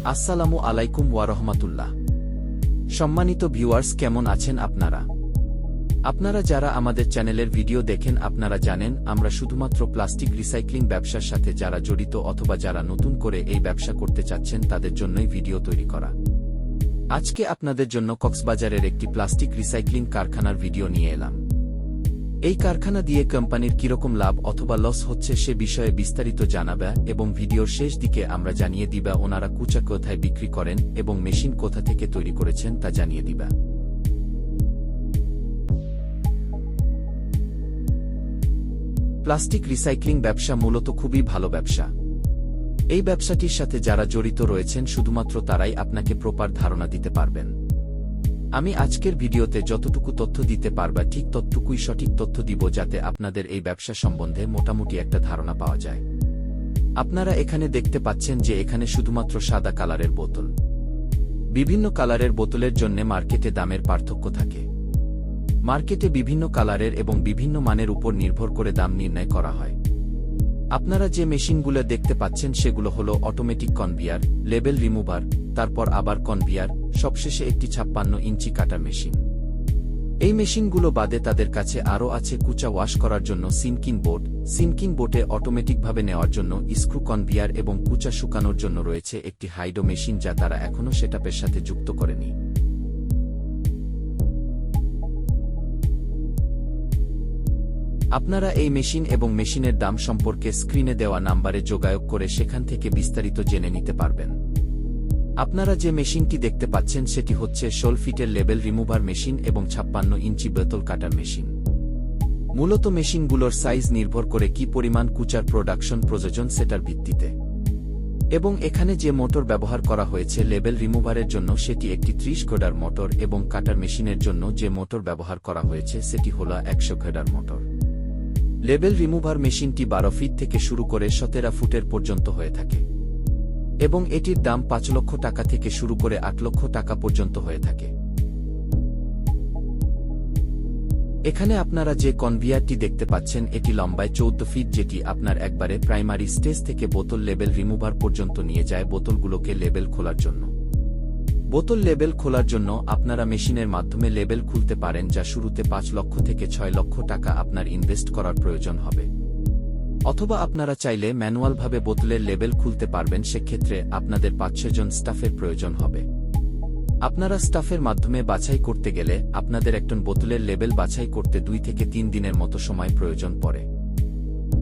আসসালামু আলাইকুম ওয়া রাহমাতুল্লাহ। সম্মানিত ভিউয়ার্স, কেমন আছেন আপনারা? আপনারা যারা আমাদের চ্যানেলের ভিডিও দেখেন আপনারা জানেন আমরা শুধুমাত্র প্লাস্টিক রিসাইক্লিং ব্যবসার সাথে যারা জড়িত অথবা যারা নতুন করে এই ব্যবসা করতে চাচ্ছেন তাদের জন্যই ভিডিও তৈরি করা। আজকে আপনাদের জন্য কক্সবাজারের একটি প্লাস্টিক রিসাইক্লিং কারখানার ভিডিও নিয়ে এলাম। এই কারখানা দিয়ে কোম্পানির কিরকম লাভ অথবা লস হচ্ছে সে বিষয়ে বিস্তারিত জানাবে এবং ভিডিওর শেষ দিকে আমরা জানিয়ে দিবা ওনারা কুচা কোথায় বিক্রি করেন এবং মেশিন কোথা থেকে তৈরি করেছেন তা জানিয়ে দিবা। প্লাস্টিক রিসাইক্লিং ব্যবসা মূলত খুবই ভালো ব্যবসা। এই ব্যবসাটির সাথে যারা জড়িত রয়েছেন শুধুমাত্র তারাই আপনাকে প্রপার ধারণা দিতে পারবেন। আমি আজকের ভিডিওতে যতটুকু তথ্য দিতে পারবা ঠিক ততটুকুই সঠিক তথ্য দিব যাতে আপনাদের এই ব্যবসা সম্বন্ধে মোটামুটি একটা ধারণা পাওয়া যায়। আপনারা এখানে দেখতে পাচ্ছেন যে এখানে শুধুমাত্র সাদা কালারের বোতল। বিভিন্ন কালারের বোতলের জন্য মার্কেটে দামের পার্থক্য থাকে। মার্কেটে বিভিন্ন কালারের এবং বিভিন্ন মানের উপর নির্ভর করে দাম নির্ণয় করা হয়। আপনারা যে মেশিনগুলো দেখতে পাচ্ছেন সেগুলো হলো অটোমেটিক কনভিয়ার, লেবেল রিমুভার, তারপর আবার কনভিয়ার, সবশেষে একটি 56 ইঞ্চি কাটার মেশিন। এই মেশিনগুলো বাদে তাদের কাছে আরও আছে কুচা ওয়াশ করার জন্য সিনকিং বোর্ড। সিনকিং বোর্ডে অটোমেটিকভাবে নেওয়ার জন্য স্ক্রু কনভিয়ার এবং কুচা শুকানোর জন্য রয়েছে একটি হাইড্রো মেশিন যা তারা এখনও সেটআপের সাথে যুক্ত করেনি। আপনারা এই মেশিন এবং মেশিনের দাম সম্পর্কে স্ক্রিনে দেওয়া নাম্বারে যোগাযোগ করে সেখান থেকে বিস্তারিত জেনে নিতে পারবেন। আপনারা যে মেশিনটি দেখতে পাচ্ছেন সেটি হচ্ছে 16 ফিটের লেবেল রিমুভার মেশিন এবং 56 ইঞ্চি বোতল কাটার মেশিন। মূলত মেশিনগুলোর সাইজ নির্ভর করে কি পরিমাণ কুচার প্রোডাকশন প্রয়োজন সেটার ভিত্তিতে। এবং এখানে যে মোটর ব্যবহার করা হয়েছে লেবেল রিমুভারের জন্য সেটি একটি 30 ঘোড়ার মোটর এবং কাটার মেশিনের জন্য যে মোটর ব্যবহার করা হয়েছে সেটি হল 100 ঘোড়ার মোটর। লেবেল রিমুভার মেশিনটি 12 ফিট থেকে শুরু করে 17 ফুটের পর্যন্ত হয়ে থাকে এবং এটির দাম 5 লক্ষ টাকা থেকে শুরু করে 8 লক্ষ টাকা পর্যন্ত হয়ে থাকে। এখানে আপনারা যে কনভিয়ারটি দেখতে পাচ্ছেন এটি লম্বায় 14 ফিট, যেটি আপনার একবারে প্রাইমারি স্টেজ থেকে বোতল লেবেল রিমুভার পর্যন্ত নিয়ে যায় বোতলগুলোকে লেবেল খোলার জন্য। বোতল লেবেল খোলার জন্য আপনারা মেশিনের মাধ্যমে লেবেল খুলতে পারেন, যা শুরুতে 5 লক্ষ থেকে 6 লক্ষ টাকা আপনার ইনভেস্ট করার প্রয়োজন হবে। অথবা আপনারা চাইলে ম্যানুয়ালভাবে বোতলের লেবেল খুলতে পারবেন, সেক্ষেত্রে আপনাদের 5-6 জন স্টাফের প্রয়োজন হবে। আপনারা স্টাফের মাধ্যমে বাছাই করতে গেলে আপনাদের একটন বোতলের লেবেল বাছাই করতে 2 থেকে 3 দিনের মতো সময় প্রয়োজন পড়ে।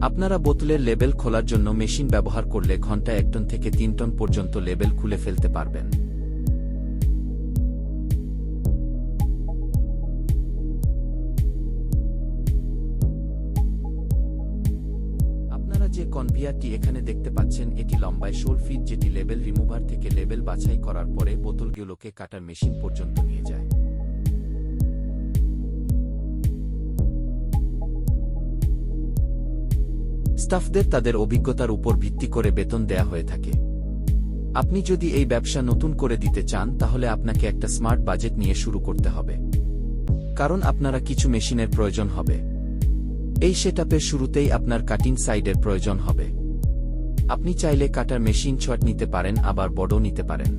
আপনারা বোতলের লেবেল খোলার জন্য মেশিন ব্যবহার করলে ঘন্টায় 1 টন থেকে 3 টন পর্যন্ত লেবেল খুলে ফেলতে পারবেন। যে কনভিয়ারটি এখানে দেখতে পাচ্ছেন এটি লম্বায় 16 ফিট, যেটি লেবেল রিমুভার থেকে লেবেল বাছাই করার পরে বোতলগুলোকে কাটার মেশিন পর্যন্ত নিয়ে যায়। স্টাফদের তাদের অভিজ্ঞতার উপর ভিত্তি করে বেতন দেয়া হয়ে থাকে। আপনি যদি এই ব্যবসা নতুন করে দিতে চান তাহলে আপনাকে একটা স্মার্ট বাজেট নিয়ে শুরু করতে হবে, কারণ আপনারা কিছু মেশিনের প্রয়োজন হবে। এই সেটআপের শুরুতেই আপনার কাটিং সাইডের প্রয়োজন হবে। আপনি চাইলে কাটার মেশিন ছট নিতে পারেন, আবার বড়ও নিতে পারেন।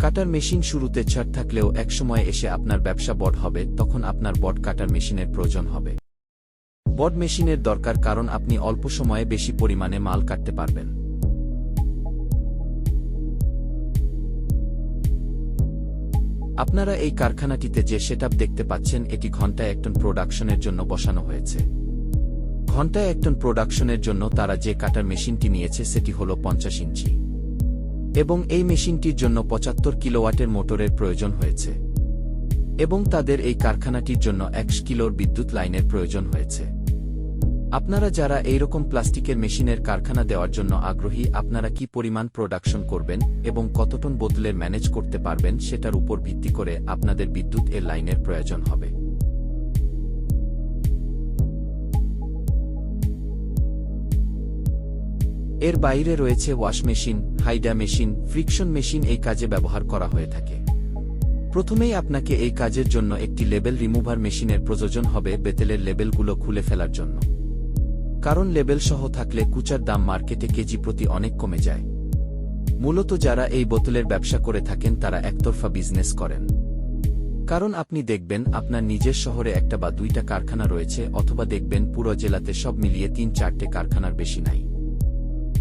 কাটার মেশিন শুরুতে ছট থাকলেও একসময় এসে আপনার ব্যবসা বড় হবে, তখন আপনার বড় কাটার মেশিনের প্রয়োজন হবে। বড় মেশিনের দরকার কারণ আপনি অল্প সময়ে বেশি পরিমাণে মাল কাটতে পারবেন। আপনারা এই কারখানাটিতে যে সেটআপ দেখতে পাচ্ছেন এটি ঘন্টায় 1 টন প্রোডাকশনের জন্য বসানো হয়েছে। ঘন্টায় 1 টন প্রোডাকশনের জন্য তারা যে কাটার মেশিনটি নিয়েছে সেটি হল 50 ইঞ্চি এবং এই মেশিনটির জন্য 75 কিলোওয়াটের মোটরের প্রয়োজন হয়েছে এবং তাদের এই কারখানাটির জন্য 1 কিলোর বিদ্যুৎ লাইনের প্রয়োজন হয়েছে। আপনারা যারা এইরকম প্লাস্টিকের মেশিনের কারখানা দেওয়ার জন্য আগ্রহী, আপনারা কি পরিমাণ প্রোডাকশন করবেন এবং কত টন বোতলের ম্যানেজ করতে পারবেন সেটার উপর ভিত্তি করে আপনাদের বিদ্যুৎ এর লাইনের প্রয়োজন হবে। এর বাইরে রয়েছে wash machine, hydra machine, friction machine এই কাজে ব্যবহার করা হয়ে থাকে। প্রথমেই আপনাকে এই কাজের জন্য একটি লেবেল রিমুভার মেশিনের প্রয়োজন হবে বোতলের লেবেলগুলো খুলে ফেলার জন্য। কারণ লেবেল সহ থাকলে কুচার দাম মার্কেটে কেজি প্রতি অনেক কমে যায়। মূলত যারা এই বোতলের ব্যবসা করে থাকেন তারা একতরফা বিজনেস করেন। কারণ আপনি দেখবেন আপনার নিজের শহরে একটা বা দুইটা কারখানা রয়েছে, অথবা দেখবেন পুরো জেলাতে সব মিলিয়ে ৩-৪টে কারখানার বেশি নাই।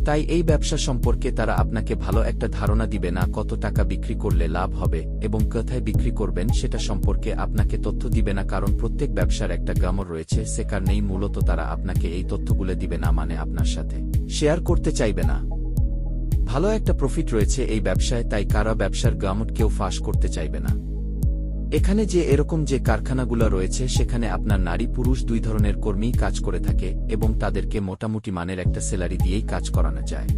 তাই এই ব্যবসা সম্পর্কে তারা আপনাকে ভালো একটা ধারণা দিবে না, কত টাকা বিক্রি করলে লাভ হবে এবং কোথায় বিক্রি করবেন সেটা সম্পর্কে আপনাকে তথ্য দিবে না, কারণ প্রত্যেক ব্যবসার একটা গ্রামর রয়েছে। সে কারণেই মূলত তারা আপনাকে এই তথ্যগুলো দিবে না, মানে আপনার সাথে শেয়ার করতে চাইবে না। ভালো একটা প্রফিট রয়েছে এই ব্যবসায়, তাই কারা ব্যবসার গ্রামর কেউ ফাঁস করতে চাইবে না। এখানে যে এরকম যে কারখানাগুলো রয়েছে সেখানে আপনার নারী পুরুষ দুই ধরনের কর্মীই কাজ করে থাকে এবং তাদেরকে মোটামুটি মানের একটা স্যালারি দিয়েই কাজ করানো যায়।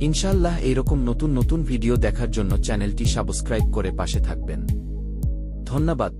ইনশাআল্লাহ এইরকম নতুন নতুন ভিডিও দেখার জন্য চ্যানেলটি সাবস্ক্রাইব করে পাশে থাকবেন। ধন্যবাদ।